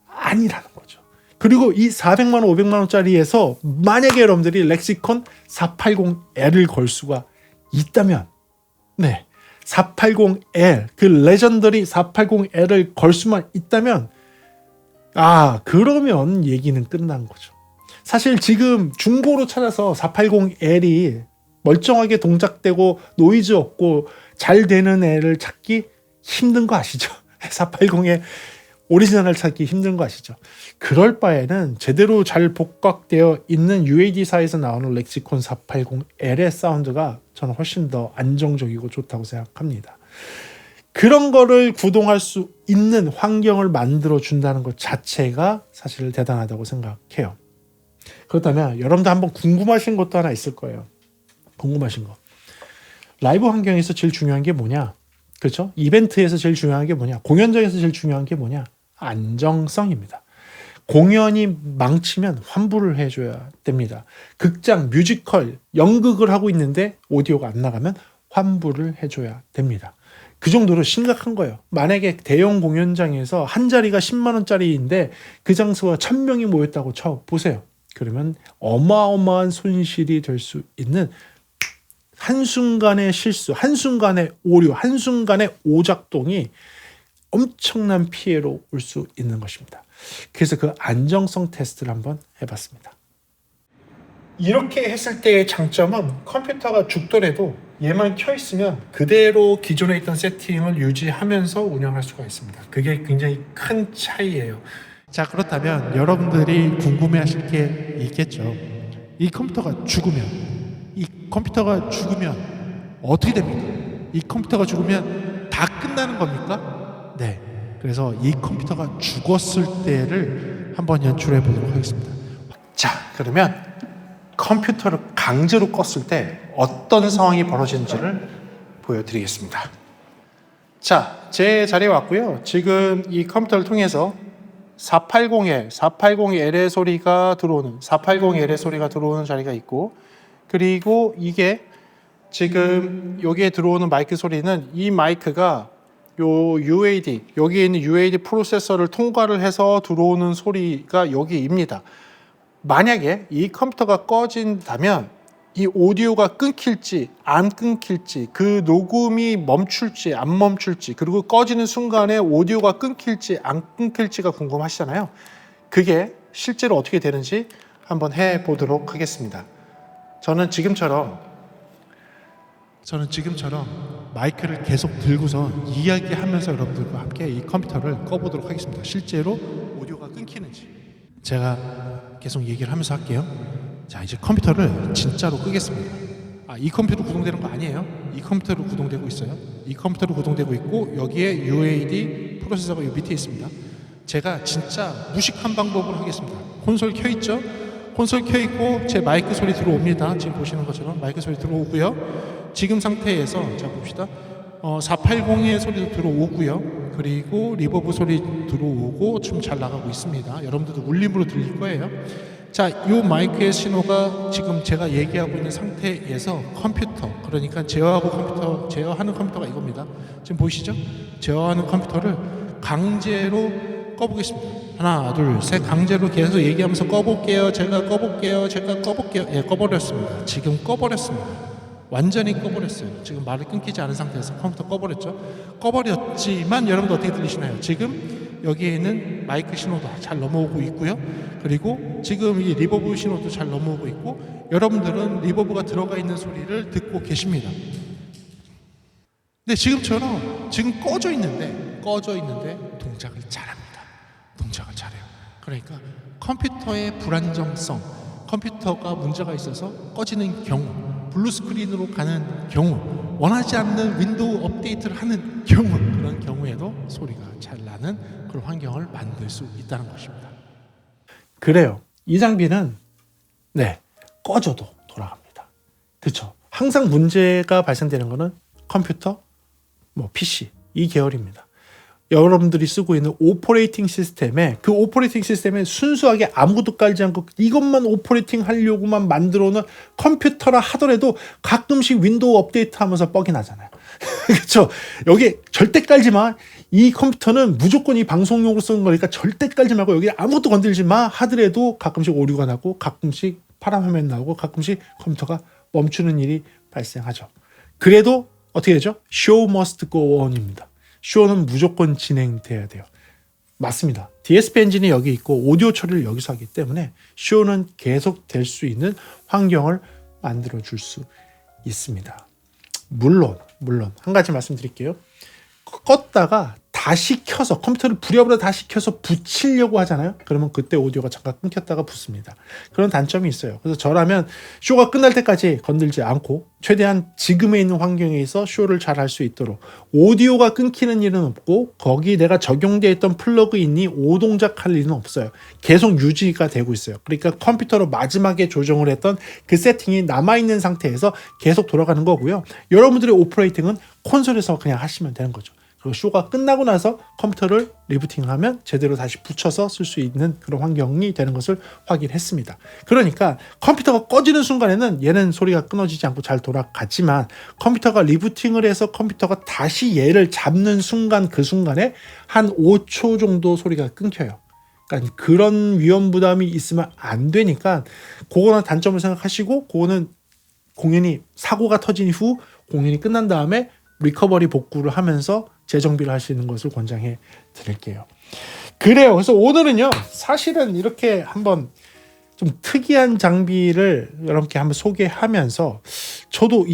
아니라는 거죠. 그리고 이 400만 원, 500만 원짜리에서 만약에 여러분들이 렉시콘 480L을 걸 수가 있다면, 네, 480L, 그 레전더리 480L을 걸 수만 있다면, 그러면 얘기는 끝난 거죠. 사실 지금 중고로 찾아서 480L이 멀쩡하게 동작되고 노이즈 없고 잘 되는 애를 찾기 힘든 거 아시죠? 480에 오리지널을 찾기 힘든 거 아시죠? 그럴 바에는 제대로 잘 복각되어 있는 UAD사에서 나오는 렉시콘 480L의 사운드가 저는 훨씬 더 안정적이고 좋다고 생각합니다. 그런 거를 구동할 수 있는 환경을 만들어 준다는 것 자체가 사실 대단하다고 생각해요. 그렇다면 여러분도 한번 궁금하신 것도 하나 있을 거예요. 궁금하신 거. 라이브 환경에서 제일 중요한 게 뭐냐? 그렇죠? 이벤트에서 제일 중요한 게 뭐냐? 공연장에서 제일 중요한 게 뭐냐? 안정성입니다. 공연이 망치면 환불을 해줘야 됩니다. 극장, 뮤지컬, 연극을 하고 있는데 오디오가 안 나가면 환불을 해줘야 됩니다. 그 정도로 심각한 거예요. 만약에 대형 공연장에서 한 자리가 10만 원짜리인데 그 장소가 1000명이 모였다고 쳐보세요. 그러면 어마어마한 손실이 될 수 있는 한순간의 실수, 한순간의 오류, 한순간의 오작동이 엄청난 피해로 올 수 있는 것입니다. 그래서 그 안정성 테스트를 한번 해봤습니다. 이렇게 했을 때의 장점은 컴퓨터가 죽더라도 얘만 켜있으면 그대로 기존에 있던 세팅을 유지하면서 운영할 수가 있습니다. 그게 굉장히 큰 차이예요. 자, 그렇다면 여러분들이 궁금해하실 게 있겠죠. 이 컴퓨터가 죽으면 어떻게 됩니까? 이 컴퓨터가 죽으면 다 끝나는 겁니까? 네. 그래서 이 컴퓨터가 죽었을 때를 한번 연출해 보도록 하겠습니다. 자, 그러면 컴퓨터를 강제로 껐을 때 어떤 상황이 벌어지는지를 보여드리겠습니다. 자, 제 자리에 왔고요. 지금 이 컴퓨터를 통해서 480L의 소리가 들어오는 자리가 있고, 그리고 이게 지금 여기에 들어오는 마이크 소리는 이 마이크가 요 UAD, 여기에 있는 UAD 프로세서를 통과를 해서 들어오는 소리가 여기입니다. 만약에 이 컴퓨터가 꺼진다면 이 오디오가 끊길지 안 끊길지, 그 녹음이 멈출지 안 멈출지, 그리고 꺼지는 순간에 오디오가 끊길지 안 끊길지가 궁금하시잖아요. 그게 실제로 어떻게 되는지 한번 해보도록 하겠습니다. 저는 지금처럼 마이크를 계속 들고서 이야기하면서 여러분들과 함께 이 컴퓨터를 꺼보도록 하겠습니다. 실제로 오디오가 끊기는지 제가 계속 얘기를 하면서 할게요. 자, 이제 컴퓨터를 진짜로 끄겠습니다. 이 컴퓨터로 구동되는 거 아니에요. 이 컴퓨터로 구동되고 있어요. 이 컴퓨터로 구동되고 있고, 여기에 UAD 프로세서가 여기 밑에 있습니다. 제가 진짜 무식한 방법으로 하겠습니다. 콘솔 켜있죠? 콘솔 켜있고 제 마이크 소리 들어옵니다. 지금 보시는 것처럼 마이크 소리 들어오고요. 지금 상태에서 자 봅시다. 480의 소리도 들어오고요. 그리고 리버브 소리 들어오고 좀 잘 나가고 있습니다. 여러분들도 울림으로 들릴 거예요. 자, 이 마이크의 신호가 지금 제가 얘기하고 있는 상태에서 컴퓨터, 그러니까 제어하는 컴퓨터가 이겁니다. 지금 보이시죠? 제어하는 컴퓨터를 강제로 꺼보겠습니다. 하나, 둘, 셋, 강제로 계속 얘기하면서 꺼볼게요. 제가 꺼볼게요. 예, 꺼버렸습니다. 지금 꺼버렸습니다. 완전히 꺼버렸어요. 지금 말을 끊기지 않은 상태에서 컴퓨터 꺼버렸죠. 꺼버렸지만 여러분들 어떻게 들리시나요? 지금 여기에 있는 마이크 신호도 잘 넘어오고 있고요. 그리고 지금 이 리버브 신호도 잘 넘어오고 있고, 여러분들은 리버브가 들어가 있는 소리를 듣고 계십니다. 근데 지금처럼 지금 꺼져 있는데 동작을 잘합니다. 동작을 잘해요. 그러니까 컴퓨터의 불안정성, 컴퓨터가 문제가 있어서 꺼지는 경우, 블루 스크린으로 가는 경우, 원하지 않는 윈도우 업데이트를 하는 경우, 그런 경우에도 소리가 잘 나는 그런 환경을 만들 수 있다는 것입니다. 그래요. 이 장비는 꺼져도 돌아갑니다. 그렇죠. 항상 문제가 발생되는 것은 컴퓨터, PC 이 계열입니다. 여러분들이 쓰고 있는 오퍼레이팅 시스템에, 그 오퍼레이팅 시스템에 순수하게 아무것도 깔지 않고 이것만 오퍼레이팅 하려고만 만들어 놓은 컴퓨터라 하더라도 가끔씩 윈도우 업데이트 하면서 뻑이 나잖아요. 그렇죠? 여기 절대 깔지 마. 이 컴퓨터는 무조건 이 방송용으로 쓰는 거니까 절대 깔지 말고 여기 아무것도 건들지 마 하더라도 가끔씩 오류가 나고, 가끔씩 파란 화면 나오고, 가끔씩 컴퓨터가 멈추는 일이 발생하죠. 그래도 어떻게 되죠? Show must go on입니다. 쇼는 무조건 진행돼야 돼요. 맞습니다. DSP 엔진이 여기 있고 오디오 처리를 여기서 하기 때문에 쇼는 계속 될 수 있는 환경을 만들어 줄 수 있습니다. 물론 한 가지 말씀드릴게요. 껐다가 다시 켜서, 컴퓨터를 부랴부랴 다시 켜서 붙이려고 하잖아요. 그러면 그때 오디오가 잠깐 끊겼다가 붙습니다. 그런 단점이 있어요. 그래서 저라면 쇼가 끝날 때까지 건들지 않고 최대한 지금에 있는 환경에서 쇼를 잘 할 수 있도록, 오디오가 끊기는 일은 없고 거기 내가 적용되어 있던 플러그인이 오동작할 일은 없어요. 계속 유지가 되고 있어요. 그러니까 컴퓨터로 마지막에 조정을 했던 그 세팅이 남아있는 상태에서 계속 돌아가는 거고요. 여러분들의 오퍼레이팅은 콘솔에서 그냥 하시면 되는 거죠. 그리고 쇼가 끝나고 나서 컴퓨터를 리부팅하면 제대로 다시 붙여서 쓸 수 있는 그런 환경이 되는 것을 확인했습니다. 그러니까 컴퓨터가 꺼지는 순간에는 얘는 소리가 끊어지지 않고 잘 돌아갔지만, 컴퓨터가 리부팅을 해서 컴퓨터가 다시 얘를 잡는 순간, 그 순간에 한 5초 정도 소리가 끊겨요. 그러니까 그런 위험 부담이 있으면 안 되니까 그거는 단점을 생각하시고, 그거는 공연이 사고가 터진 후 공연이 끝난 다음에 리커버리 복구를 하면서 재정비를 하시는 것을 권장해 드릴게요. 그래요. 그래서 오늘은요, 사실은 이렇게 한번 좀 특이한 장비를 여러분께 한번 소개하면서, 저도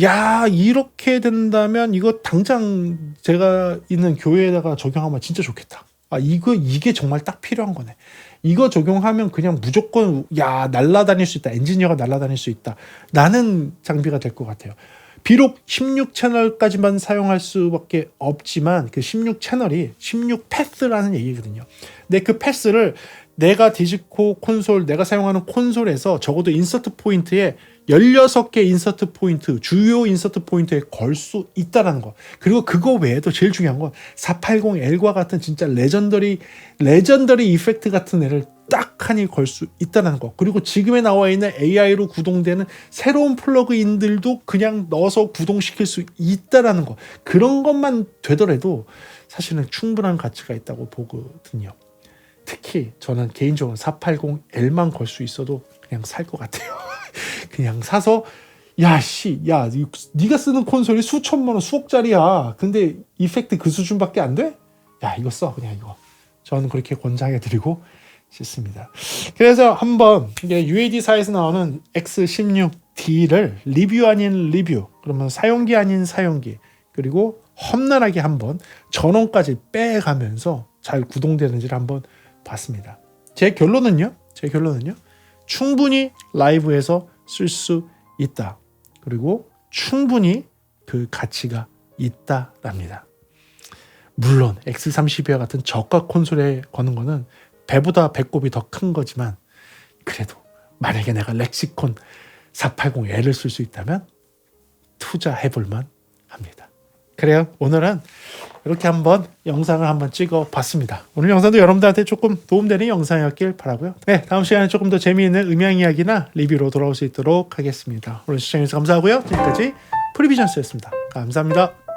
이렇게 된다면 이거 당장 제가 있는 교회에다가 적용하면 진짜 좋겠다. 이게 정말 딱 필요한 거네. 이거 적용하면 그냥 무조건 날아다닐 수 있다. 엔지니어가 날아다닐 수 있다. 라는 장비가 될 것 같아요. 비록 16채널까지만 사용할 수밖에 없지만 그 16채널이 16패스라는 얘기거든요. 근데 그 패스를 내가 디지코 콘솔, 내가 사용하는 콘솔에서 적어도 인서트 포인트에 16개 인서트 포인트, 주요 인서트 포인트에 걸 수 있다는 거. 그리고 그거 외에도 제일 중요한 건 480L과 같은 진짜 레전더리 이펙트 같은 애를 딱 하니 걸 수 있다는 거. 그리고 지금에 나와 있는 AI로 구동되는 새로운 플러그인들도 그냥 넣어서 구동시킬 수 있다는 거. 그런 것만 되더라도 사실은 충분한 가치가 있다고 보거든요. 특히 저는 개인적으로 480L만 걸 수 있어도 그냥 살 것 같아요. 그냥 사서 야씨, 야, 네가 쓰는 콘솔이 수천만 원, 수억짜리야. 근데 이펙트 그 수준밖에 안 돼? 야, 이거 써, 그냥 이거. 저는 그렇게 권장해드리고 싶습니다. 그래서 한번 이게 UAD사에서 나오는 X16D를 리뷰 아닌 리뷰, 그러면 사용기 아닌 사용기, 그리고 험난하게 한번 전원까지 빼가면서 잘 구동되는지를 한번 봤습니다. 제 결론은요. 충분히 라이브에서 쓸 수 있다. 그리고 충분히 그 가치가 있다랍니다. 물론 X32와 같은 저가 콘솔에 거는 거는 배보다 배꼽이 더 큰 거지만 그래도 만약에 내가 렉시콘 480L을 쓸 수 있다면 투자해볼만 합니다. 그래요. 오늘은 이렇게 한번 영상을 한번 찍어 봤습니다. 오늘 영상도 여러분들한테 조금 도움되는 영상이었길 바라고요. 네, 다음 시간에 조금 더 재미있는 음향 이야기나 리뷰로 돌아올 수 있도록 하겠습니다. 오늘 시청해주셔서 감사하고요. 지금까지 프리비전스였습니다. 감사합니다.